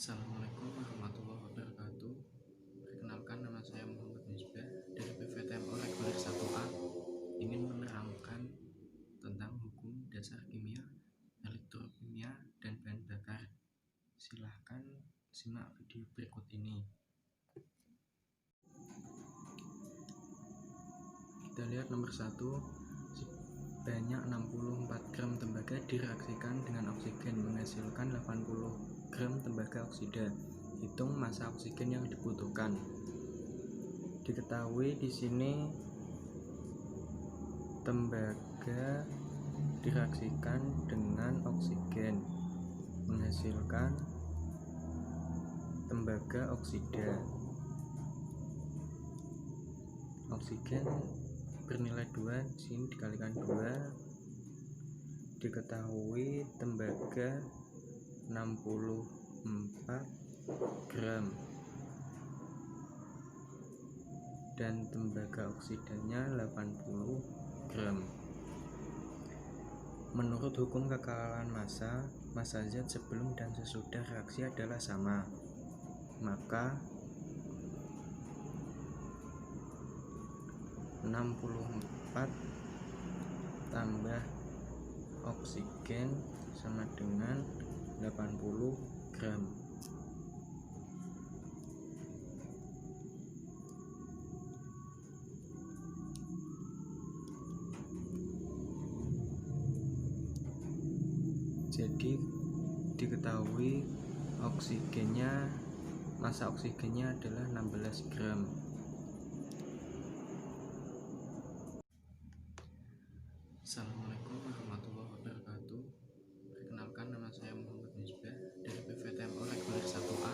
Assalamualaikum warahmatullahi wabarakatuh. Perkenalkan, nama saya Muhammad Misbah dari PVTMO Reguler 1A. Ingin menerangkan tentang hukum dasar kimia, elektrokimia, dan bahan bakar. Silahkan simak video berikut ini. Kita lihat nomor 1. Sebanyak 64 gram tembaga direaksikan dengan oksigen menghasilkan 80 gram tembaga oksida. Hitung massa oksigen yang dibutuhkan. Diketahui di sini tembaga direaksikan dengan oksigen menghasilkan tembaga oksida. Oksigen bernilai 2, di sini dikalikan 2. Diketahui tembaga 64 gram dan tembaga oksidanya 80 gram. Menurut hukum kekalahan massa zat sebelum dan sesudah reaksi adalah sama. Maka 64 tambah oksigen sama dengan 80 gram. Jadi diketahui massa oksigennya adalah 16 gram. Assalamualaikum warahmatullahi wabarakatuh. Perkenalkan, nama saya Muhammad Misbah dari PVTMO Reguler 1A.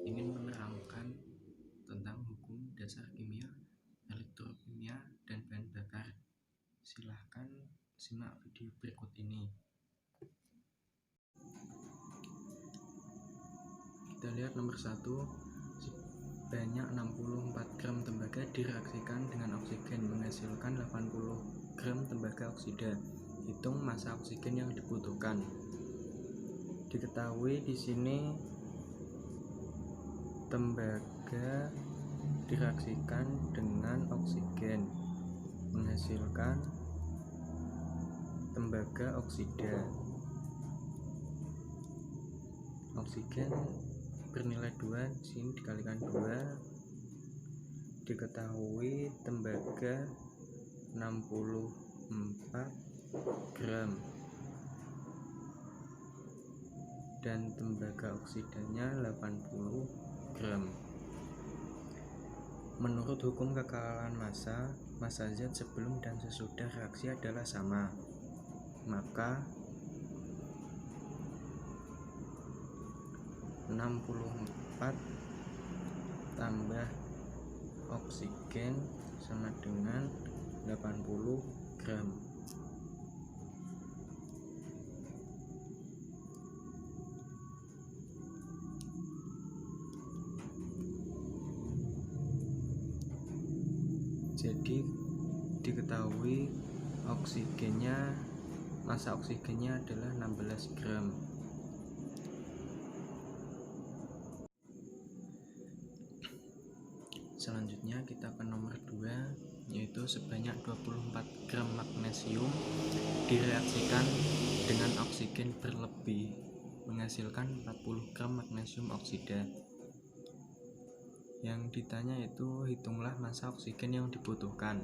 Ingin menerangkan tentang hukum dasar kimia, elektrokimia, dan bahan bakar. Silahkan simak video berikut ini. Kita lihat nomor 1. Sebanyak 64 gram tembaga direaksikan dengan oksigen menghasilkan 80 gram tembaga oksida. Hitung massa oksigen yang dibutuhkan. Diketahui di sini tembaga direaksikan dengan oksigen menghasilkan tembaga oksida. Oksigen bernilai 2, di sini dikalikan 2. Diketahui tembaga 64 gram dan tembaga oksidanya 80 gram. Menurut hukum kekalahan massa zat sebelum dan sesudah reaksi adalah sama. Maka 64 tambah oksigen sama dengan 80 gram. Jadi diketahui massa oksigennya adalah 16 gram. Selanjutnya kita ke nomor 2, yaitu sebanyak 24 gram magnesium direaksikan dengan oksigen berlebih menghasilkan 40 gram magnesium oksida. Yang ditanya itu hitunglah massa oksigen yang dibutuhkan.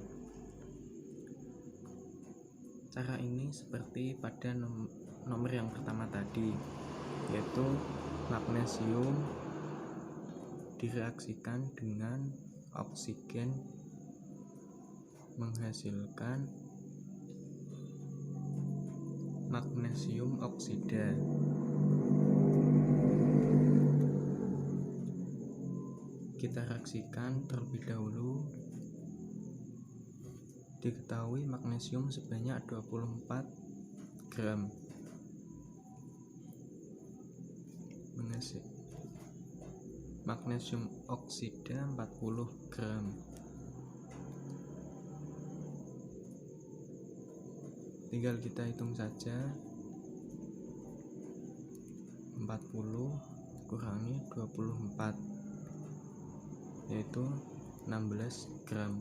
Cara ini seperti pada nomor yang pertama tadi, yaitu magnesium direaksikan dengan oksigen menghasilkan magnesium oksida. Kita reaksikan terlebih dahulu. Diketahui magnesium sebanyak 24 gram magnesium oksida 40 gram. Tinggal kita hitung saja. 40 kurangi 24, yaitu 16 gram.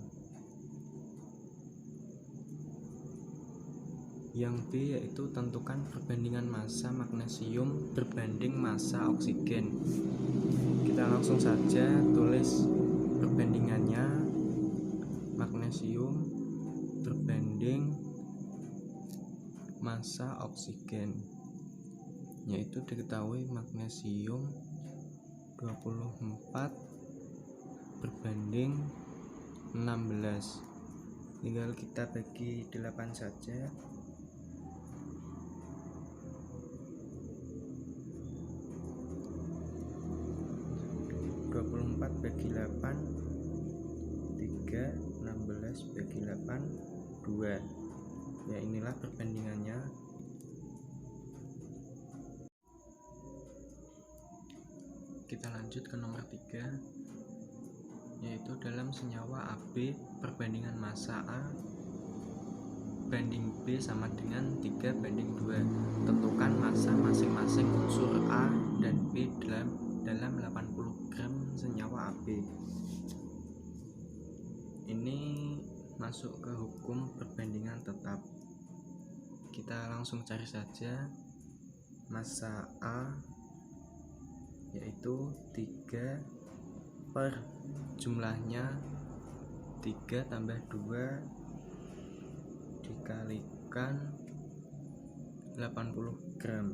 Yang B yaitu tentukan perbandingan massa magnesium berbanding massa oksigen. Kita langsung saja tulis perbandingannya. Magnesium berbanding massa oksigen, yaitu diketahui magnesium 24 berbanding 16. Tinggal kita bagi 8 saja. 24 bagi 8 3, 16 bagi 8 2. Ya, inilah perbandingannya. Kita lanjut ke nomor 3, yaitu dalam senyawa AB perbandingan massa A banding B sama dengan 3 banding 2. Tentukan massa masing-masing unsur A dan B dalam 80 gram senyawa AB. Ini masuk ke hukum perbandingan tetap. Kita langsung cari saja massa A, yaitu 3 per jumlahnya 3 tambah 2 dikalikan 80 gram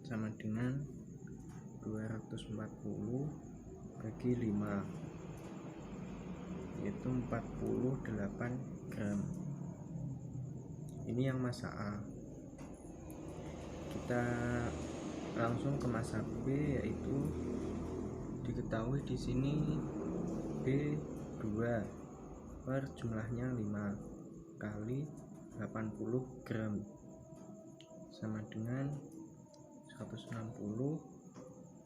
sama dengan 240 bagi 5, yaitu 48 gram. Ini yang massa A. Kita langsung ke massa B, yaitu diketahui di sini B 2 per jumlahnya 5 kali 80 gram sama dengan 160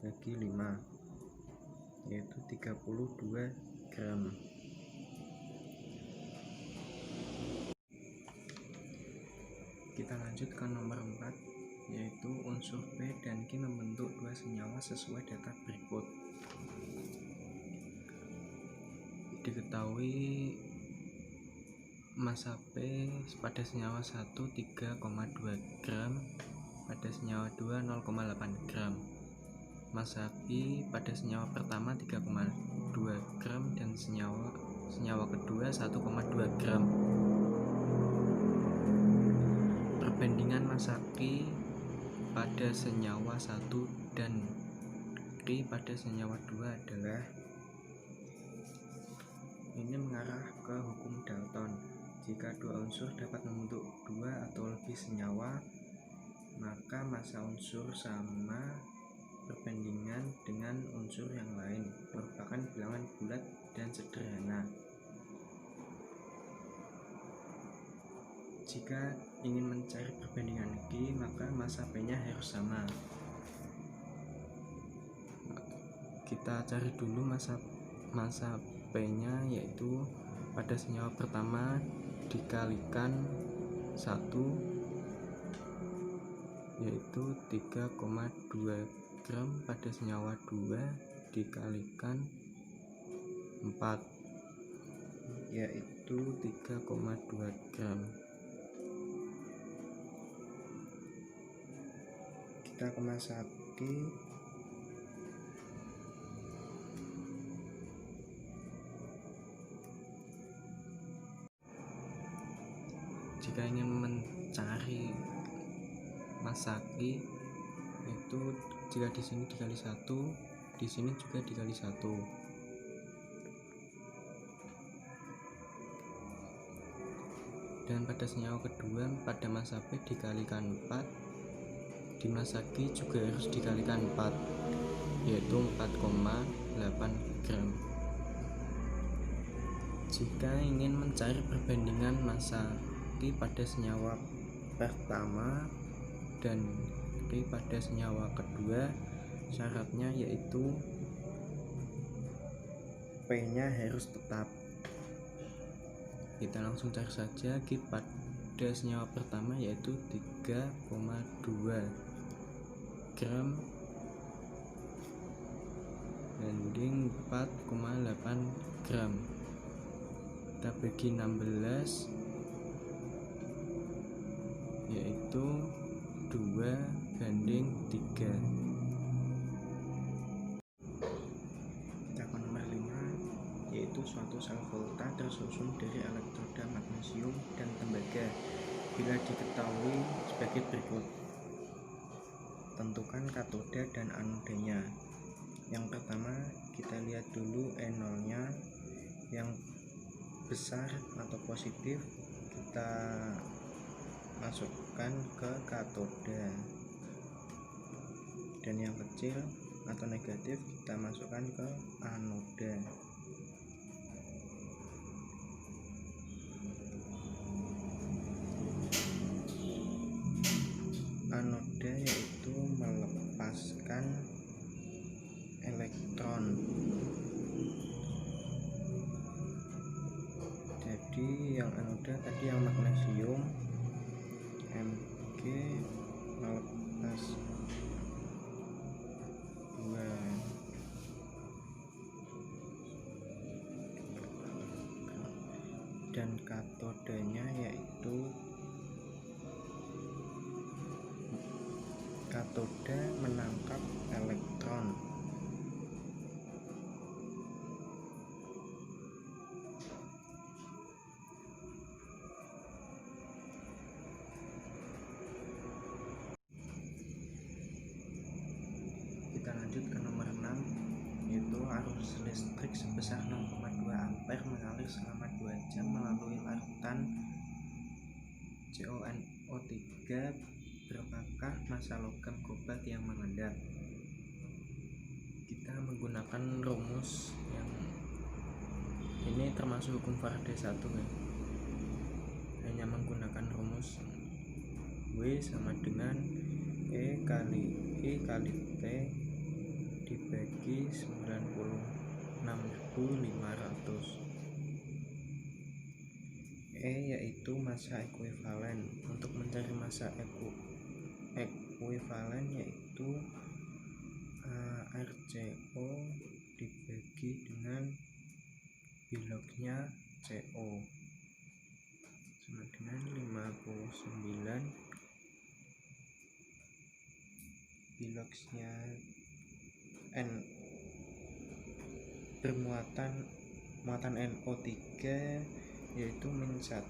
bagi 5, yaitu 32 gram. Kita lanjut ke nomor 4, yaitu unsur P dan Q membentuk dua senyawa sesuai data berikut. Diketahui massa P pada senyawa 1 3,2 gram, pada senyawa 2 0,8 gram. Massa Q pada senyawa pertama 3,2 gram dan senyawa kedua 1,2 gram. Perbandingan massa Q pada senyawa 1 dan Q pada senyawa 2 adalah, ini mengarah ke hukum Dalton. Jika dua unsur dapat membentuk dua atau lebih senyawa, maka massa unsur sama perbandingan dengan unsur yang lain merupakan bilangan bulat dan sederhana. Jika ingin mencari perbandingan Q, maka massa P-nya harus sama. Kita cari dulu massa P-nya, yaitu pada senyawa pertama dikalikan 1, yaitu 3,2 gram, pada senyawa 2 dikalikan 4, yaitu 3,2 gram. Kita ke massa Q. Jika ingin mencari massa Q, itu jika di sini dikali 1, di sini juga dikali 1. Dan pada senyawa kedua pada massa P dikalikan 4, di massa Q juga harus dikalikan 4, yaitu 4,8 gram. Jika ingin mencari perbandingan massa Q pada senyawa pertama dan Q pada senyawa kedua, syaratnya yaitu P-nya harus tetap. Kita langsung cari saja Q pada senyawa pertama, yaitu 3,2. gram banding 4,8 gram. Kita bagi 16, yaitu 2 banding 3. Kita ke nomor 5, yaitu suatu sel volta tersusun dari elektroda magnesium dan tembaga bila diketahui sebagai berikut. Tentukan katoda dan anodanya. Yang pertama, kita lihat dulu E0 nya yang besar atau positif kita masukkan ke katoda, dan yang kecil atau negatif kita masukkan ke anoda. Anoda yaitu melepaskan elektron. Jadi yang anoda tadi yang magnesium Mg melepas 2, dan katodanya yaitu katoda menangkap elektron. Kita lanjut ke nomor 6, yaitu arus listrik sebesar 0,2 ampere mengalir selama 2 jam melalui larutan CONO3 berapakah massa logam kobalt yang mengendap. Kita menggunakan rumus yang ini termasuk hukum Faraday 1 ya. Hanya menggunakan rumus W sama dengan E kali I kali T dibagi 96.500. E yaitu massa ekuivalen. Untuk mencari massa ekuivalen yaitu RCO dibagi dengan bilognya CO sama dengan 59, bilogsnya N bermuatan NO3 yaitu min 1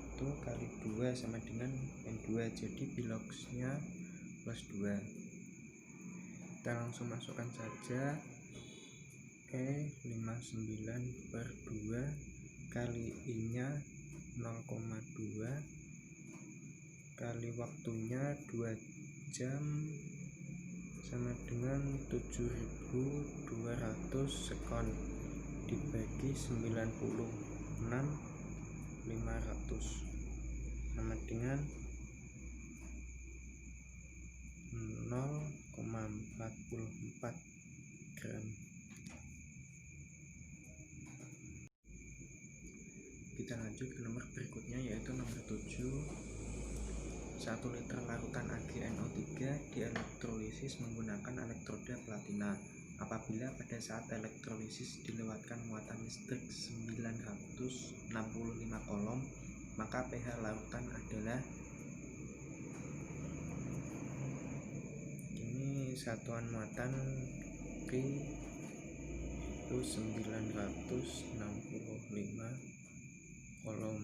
kali 2 sama dengan N2, jadi bilogsnya plus 2. Kita langsung masukkan saja E59/2 kali I nya 0,2 kali waktunya 2 jam sama dengan 7.200 sekon dibagi 96.500 sama dengan 0,44 gram. Kita lanjut ke nomor berikutnya, yaitu nomor 7. 1 liter larutan AgNO3 dielektrolisis menggunakan elektroda platina. Apabila pada saat elektrolisis dilewatkan muatan listrik 965 kolom, maka pH larutan adalah, ini satuan muatan Pi itu 965 kolom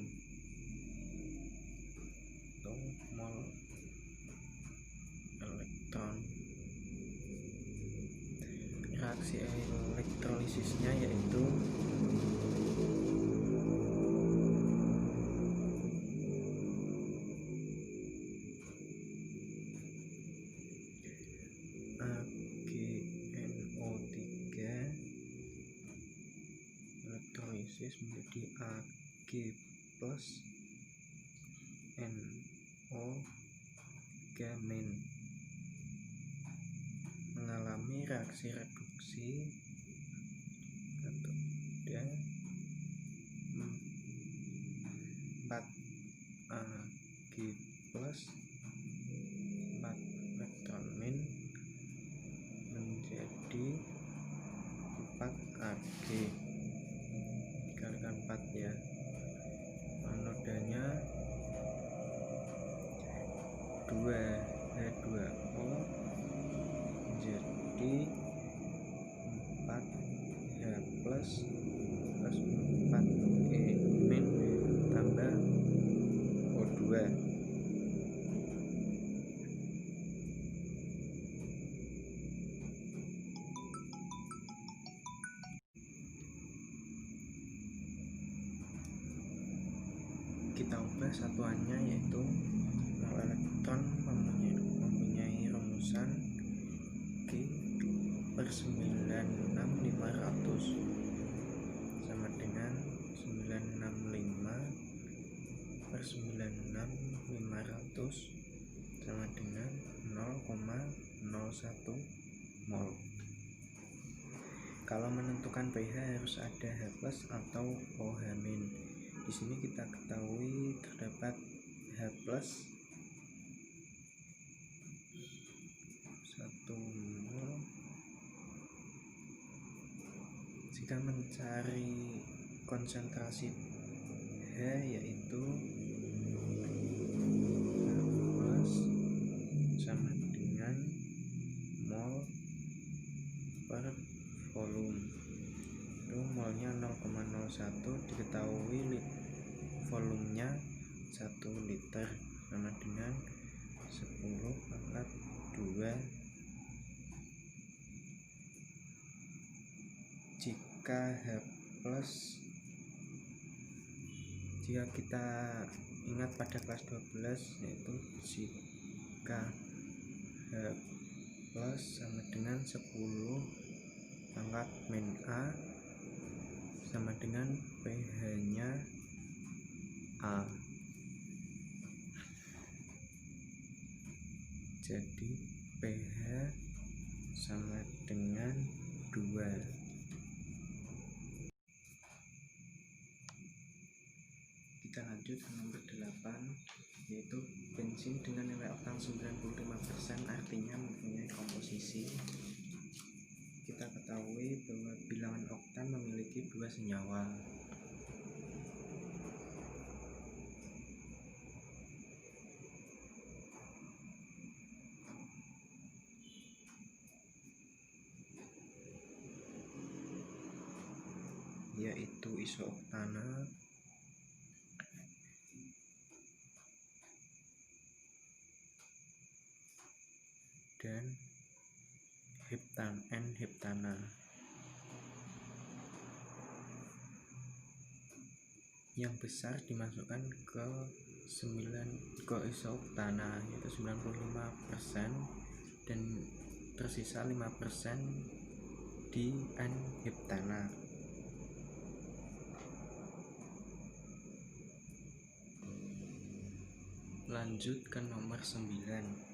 atau mol elektron. Reaksi elektrolisisnya yaitu AgNO3 elektrolisis menjadi Ag plus NO gamin, mengalami reaksi reduksi katoda 4 Ag plus 4 elektron min merubah satuannya, yaitu mol elektron mempunyai rumusan G per 96500 sama dengan 965 per 96500 sama dengan 0,01 mol. Kalau menentukan pH harus ada H+ atau OH-. Di sini kita ketahui terdapat H+ 1 mol. Jika mencari konsentrasi H, yaitu H+ sama dengan mol per volume. Itu molnya 0,01, diketahui volumenya 1 liter sama dengan 10/2. Jika kita ingat pada kelas 12, yaitu jika H+ sama dengan 10⁻A sama dengan pH-nya A. Jadi pH sama dengan 2. Kita lanjut ke nomor 8, yaitu bensin dengan nilai oktan 95%, artinya mempunyai komposisi. Kita ketahui bahwa bilangan oktan memiliki 2 senyawa. Yaitu isooktana dan N-heptana. Yang besar dimasukkan ke isooktana, yaitu 95%, dan tersisa 5% di N-heptana. Lanjut ke nomor 9,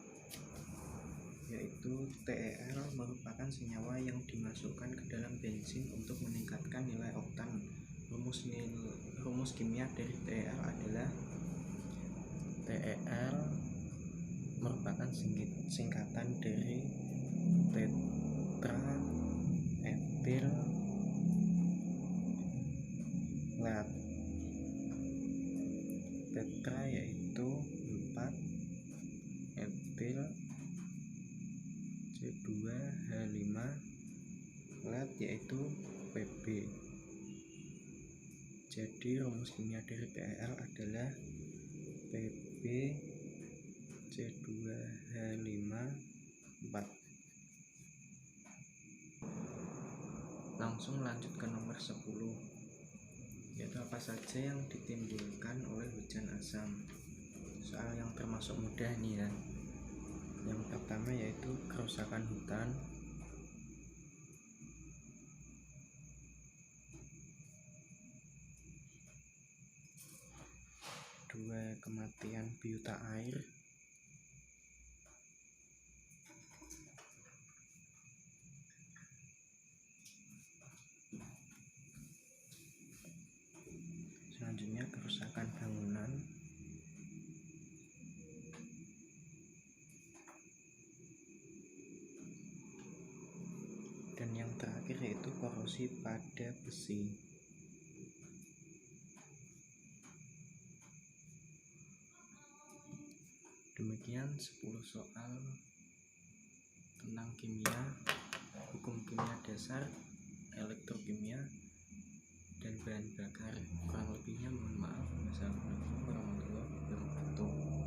yaitu TeL merupakan senyawa yang dimasukkan ke dalam bensin untuk meningkatkan nilai oktan. Rumus kimia dari TeL adalah TeL merupakan singkatan dari tetraetil lead. Tetra yaitu 4, etil C2H5, lead yaitu Pb. Jadi rumus kimia dari TeL adalah Pb C2H5 4. Langsung lanjut ke nomor 10, yaitu apa saja yang ditimbulkan oleh hujan asam. Soal yang termasuk mudah nih ya. Yang pertama yaitu kerusakan hutan, kedua kematian biota air, selanjutnya kerusakan bangunan, dan yang terakhir yaitu korosi pada besi. Demikian 10 soal tentang kimia, hukum kimia dasar, elektrokimia, dan bahan bakar. Kurang lebihnya mohon maaf. Wassalamualaikum warahmatullahi wabarakatuh.